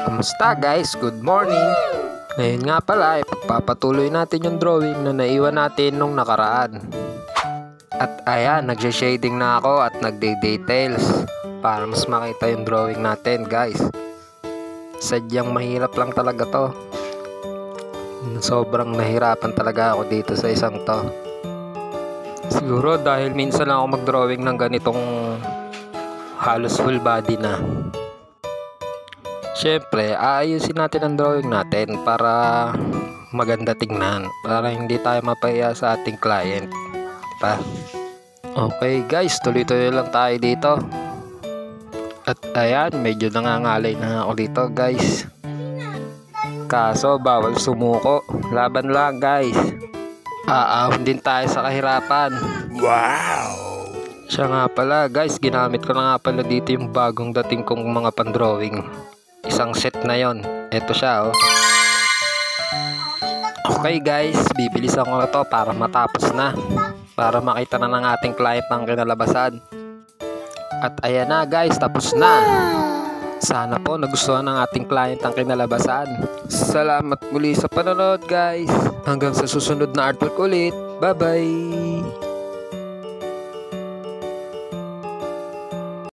Kumusta guys? Good morning! Ngayon nga pala, ipagpapatuloy natin yung drawing na naiwan natin nung nakaraan. At ayan, nag-shading na ako at nagde-details para mas makita yung drawing natin guys. Sadyang mahirap lang talaga to. Sobrang nahirapan talaga ako dito sa isang to. Siguro dahil minsan lang ako mag-drawing ng ganitong halos full body na. Siyempre, aayusin natin ang drawing natin para maganda tingnan, para hindi tayo mapahiya sa ating client, diba? Okay guys, tuloy-tuloy lang tayo dito. At ayan, medyo nangangalay na ako dito guys. Kaso bawal sumuko, laban lang guys. Aahon din tayo sa kahirapan. Wow! Siya nga pala guys, ginamit ko na nga pala dito yung bagong dating kong mga pan-drawing. Isang set na yon. Ito siya oh. Okay guys, bibilisan ko na to para matapos na, para makita na ng ating client ang kinalabasan. At ayan na guys, tapos na. Sana po nagustuhan ng ating client ang kinalabasan. Salamat muli sa panonood guys. Hanggang sa susunod na artwork ulit. Bye bye.